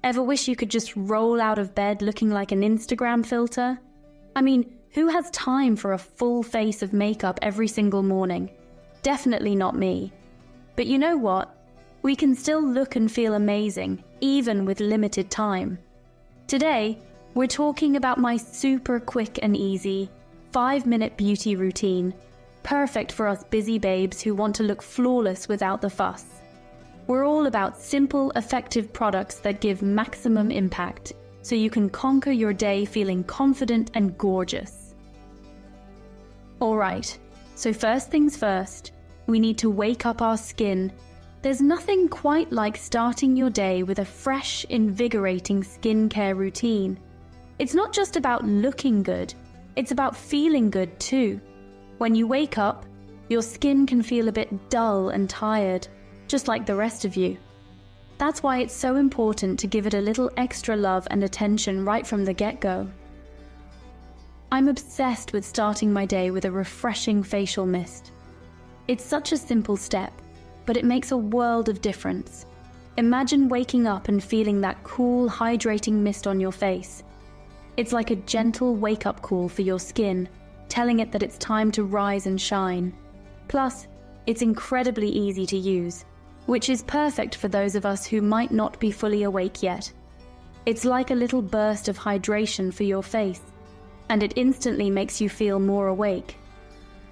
Ever wish you could just roll out of bed looking like an Instagram filter? I mean, who has time for a full face of makeup every single morning? Definitely not me. But you know what? We can still look and feel amazing, even with limited time. Today, we're talking about my super quick and easy 5-minute beauty routine, perfect for us busy babes who want to look flawless without the fuss. We're all about simple, effective products that give maximum impact, so you can conquer your day feeling confident and gorgeous. Alright, so first things first, we need to wake up our skin. There's nothing quite like starting your day with a fresh, invigorating skincare routine. It's not just about looking good, it's about feeling good too. When you wake up, your skin can feel a bit dull and tired, just like the rest of you. That's why it's so important to give it a little extra love and attention right from the get-go. I'm obsessed with starting my day with a refreshing facial mist. It's such a simple step, but it makes a world of difference. Imagine waking up and feeling that cool, hydrating mist on your face. It's like a gentle wake-up call for your skin, telling it that it's time to rise and shine. Plus, it's incredibly easy to use, which is perfect for those of us who might not be fully awake yet. It's like a little burst of hydration for your face, and it instantly makes you feel more awake.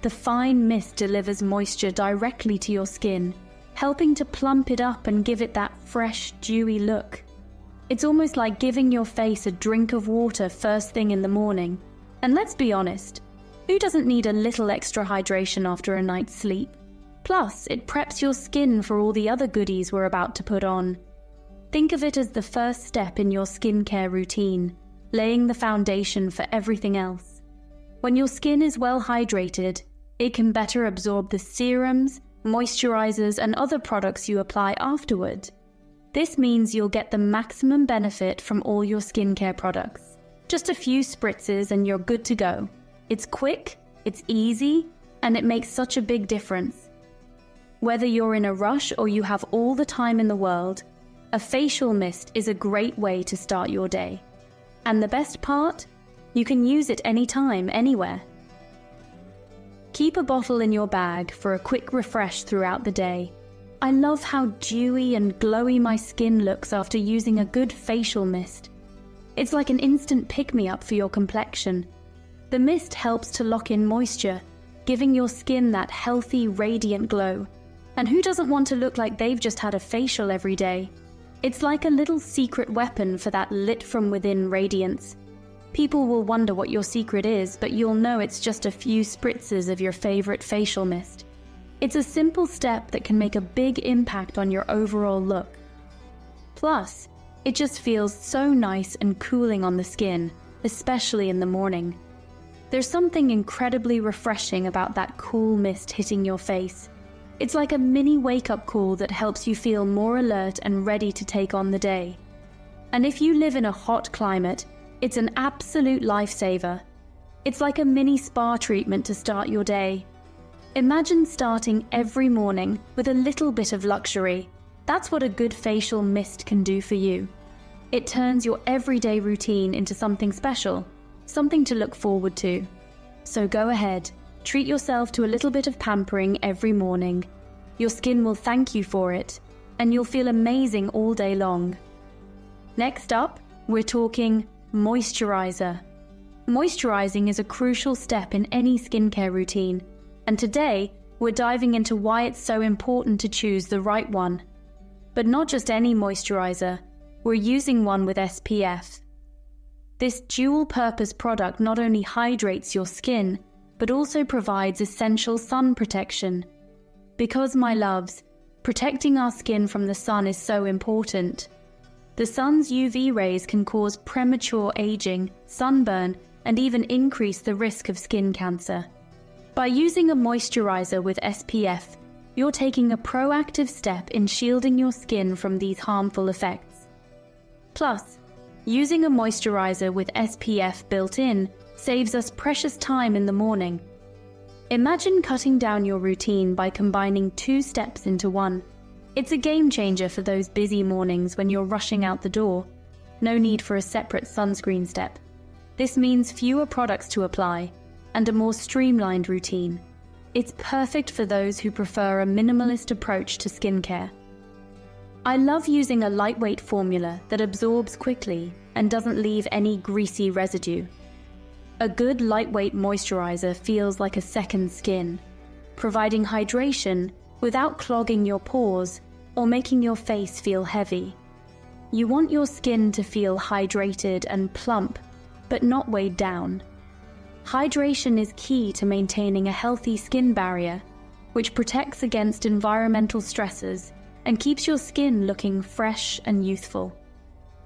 The fine mist delivers moisture directly to your skin, helping to plump it up and give it that fresh, dewy look. It's almost like giving your face a drink of water first thing in the morning. And let's be honest, who doesn't need a little extra hydration after a night's sleep? Plus, it preps your skin for all the other goodies we're about to put on. Think of it as the first step in your skincare routine, laying the foundation for everything else. When your skin is well hydrated, it can better absorb the serums, moisturizers, and other products you apply afterward. This means you'll get the maximum benefit from all your skincare products. Just a few spritzes and you're good to go. It's quick, it's easy, and it makes such a big difference. Whether you're in a rush or you have all the time in the world, a facial mist is a great way to start your day. And the best part? You can use it anytime, anywhere. Keep a bottle in your bag for a quick refresh throughout the day. I love how dewy and glowy my skin looks after using a good facial mist. It's like an instant pick-me-up for your complexion. The mist helps to lock in moisture, giving your skin that healthy, radiant glow. And who doesn't want to look like they've just had a facial every day? It's like a little secret weapon for that lit-from-within radiance. People will wonder what your secret is, but you'll know it's just a few spritzes of your favorite facial mist. It's a simple step that can make a big impact on your overall look. Plus, it just feels so nice and cooling on the skin, especially in the morning. There's something incredibly refreshing about that cool mist hitting your face. It's like a mini wake-up call that helps you feel more alert and ready to take on the day. And if you live in a hot climate, it's an absolute lifesaver. It's like a mini spa treatment to start your day. Imagine starting every morning with a little bit of luxury. That's what a good facial mist can do for you. It turns your everyday routine into something special, something to look forward to. So go ahead, treat yourself to a little bit of pampering every morning. Your skin will thank you for it, and you'll feel amazing all day long. Next up, we're talking moisturizer. Moisturizing is a crucial step in any skincare routine, and today we're diving into why it's so important to choose the right one. But not just any moisturizer, we're using one with SPF. This dual-purpose product not only hydrates your skin, but also provides essential sun protection. Because, my loves, protecting our skin from the sun is so important. The sun's UV rays can cause premature aging, sunburn, and even increase the risk of skin cancer. By using a moisturizer with SPF, you're taking a proactive step in shielding your skin from these harmful effects. Plus, using a moisturizer with SPF built in saves us precious time in the morning. Imagine cutting down your routine by combining 2 steps into one. It's a game changer for those busy mornings when you're rushing out the door, No need for a separate sunscreen step. This means fewer products to apply and a more streamlined routine. It's perfect for those who prefer a minimalist approach to skincare. I love using a lightweight formula that absorbs quickly and doesn't leave any greasy residue. A good lightweight moisturizer feels like a second skin, providing hydration without clogging your pores or making your face feel heavy. You want your skin to feel hydrated and plump, but not weighed down. Hydration is key to maintaining a healthy skin barrier, which protects against environmental stresses and keeps your skin looking fresh and youthful.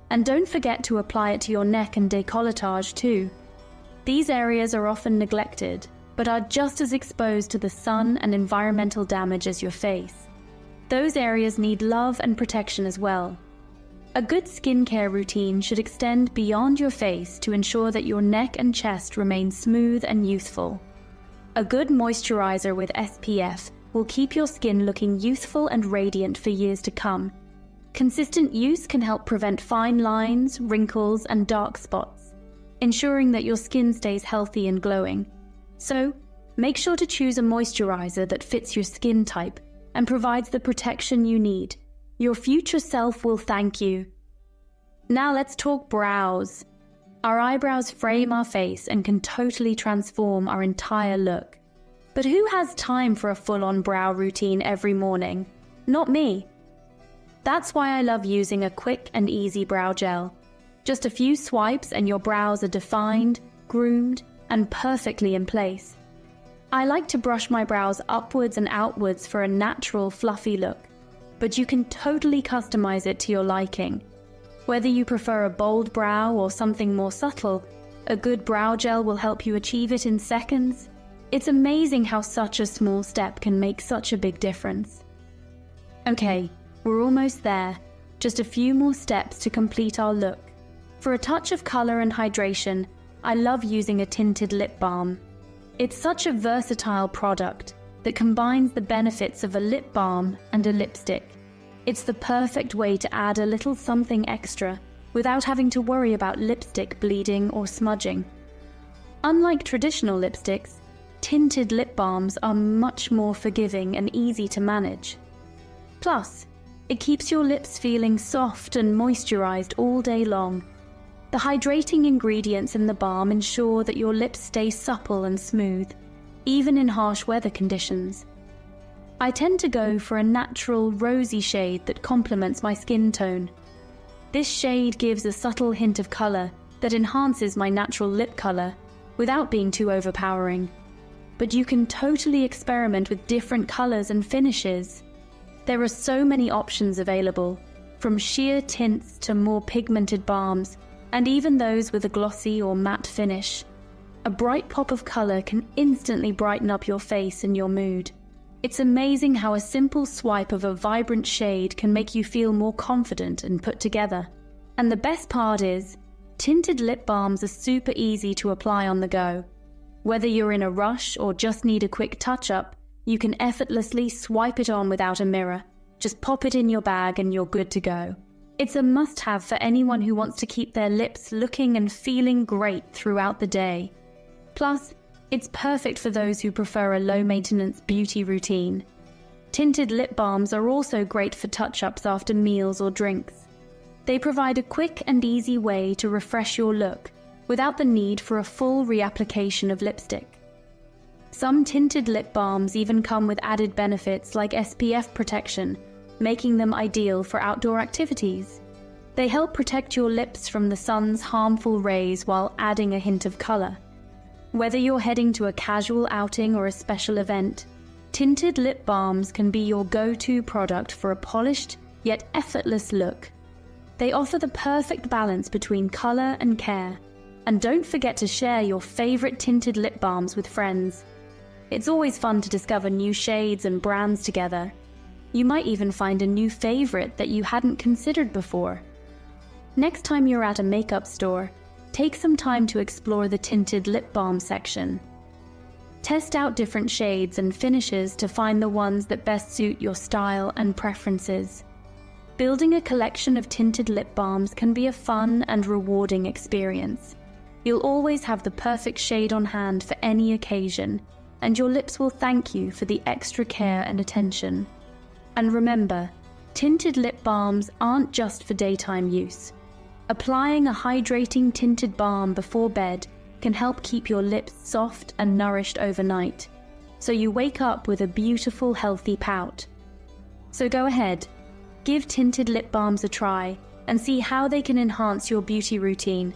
And don't forget to apply it to your neck and décolletage too. These areas are often neglected, but are just as exposed to the sun and environmental damage as your face. Those areas need love and protection as well. A good skincare routine should extend beyond your face to ensure that your neck and chest remain smooth and youthful. A good moisturizer with SPF will keep your skin looking youthful and radiant for years to come. Consistent use can help prevent fine lines, wrinkles, and dark spots, ensuring that your skin stays healthy and glowing. So, make sure to choose a moisturizer that fits your skin type and provides the protection you need. Your future self will thank you. Now let's talk brows. Our eyebrows frame our face and can totally transform our entire look. But who has time for a full-on brow routine every morning? Not me. That's why I love using a quick and easy brow gel. Just a few swipes and your brows are defined, groomed, and perfectly in place. I like to brush my brows upwards and outwards for a natural, fluffy look, but you can totally customize it to your liking. Whether you prefer a bold brow or something more subtle, a good brow gel will help you achieve it in seconds. It's amazing how such a small step can make such a big difference. Okay, we're almost there. Just a few more steps to complete our look. For a touch of color and hydration, I love using a tinted lip balm. It's such a versatile product that combines the benefits of a lip balm and a lipstick. It's the perfect way to add a little something extra without having to worry about lipstick bleeding or smudging. Unlike traditional lipsticks, tinted lip balms are much more forgiving and easy to manage. Plus, it keeps your lips feeling soft and moisturized all day long. The hydrating ingredients in the balm ensure that your lips stay supple and smooth, even in harsh weather conditions. I tend to go for a natural rosy shade that complements my skin tone. This shade gives a subtle hint of color that enhances my natural lip color without being too overpowering. But you can totally experiment with different colors and finishes. There are so many options available, from sheer tints to more pigmented balms, and even those with a glossy or matte finish. A bright pop of color can instantly brighten up your face and your mood. It's amazing how a simple swipe of a vibrant shade can make you feel more confident and put together. And the best part is, tinted lip balms are super easy to apply on the go. Whether you're in a rush or just need a quick touch-up, you can effortlessly swipe it on without a mirror. Just pop it in your bag and you're good to go. It's a must-have for anyone who wants to keep their lips looking and feeling great throughout the day. Plus, it's perfect for those who prefer a low-maintenance beauty routine. Tinted lip balms are also great for touch-ups after meals or drinks. They provide a quick and easy way to refresh your look without the need for a full reapplication of lipstick. Some tinted lip balms even come with added benefits like SPF protection, making them ideal for outdoor activities. They help protect your lips from the sun's harmful rays while adding a hint of color. Whether you're heading to a casual outing or a special event, tinted lip balms can be your go-to product for a polished yet effortless look. They offer the perfect balance between color and care. And don't forget to share your favorite tinted lip balms with friends. It's always fun to discover new shades and brands together. You might even find a new favorite that you hadn't considered before. Next time you're at a makeup store, take some time to explore the tinted lip balm section. Test out different shades and finishes to find the ones that best suit your style and preferences. Building a collection of tinted lip balms can be a fun and rewarding experience. You'll always have the perfect shade on hand for any occasion, and your lips will thank you for the extra care and attention. And remember, tinted lip balms aren't just for daytime use. Applying a hydrating tinted balm before bed can help keep your lips soft and nourished overnight, so you wake up with a beautiful, healthy pout. So go ahead, give tinted lip balms a try and see how they can enhance your beauty routine.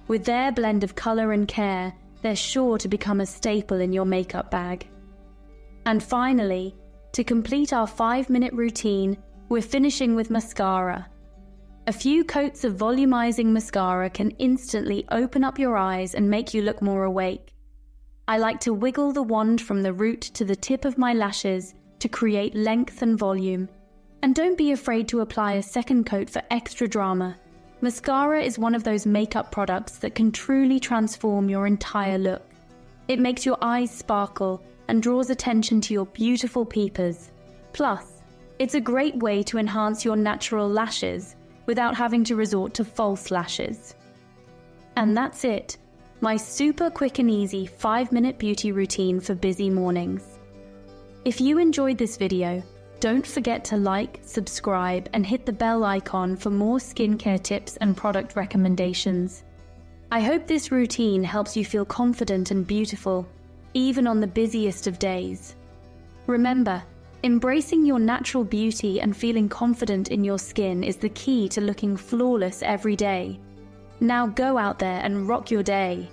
With their blend of color and care, they're sure to become a staple in your makeup bag. And finally, to complete our 5-minute routine, we're finishing with mascara. A few coats of volumizing mascara can instantly open up your eyes and make you look more awake. I like to wiggle the wand from the root to the tip of my lashes to create length and volume. And don't be afraid to apply a second coat for extra drama. Mascara is one of those makeup products that can truly transform your entire look. It makes your eyes sparkle and draws attention to your beautiful peepers. Plus, it's a great way to enhance your natural lashes without having to resort to false lashes. And that's it, my super quick and easy 5-minute beauty routine for busy mornings. If you enjoyed this video, don't forget to like, subscribe, and hit the bell icon for more skincare tips and product recommendations. I hope this routine helps you feel confident and beautiful, even on the busiest of days. Remember, embracing your natural beauty and feeling confident in your skin is the key to looking flawless every day. Now go out there and rock your day.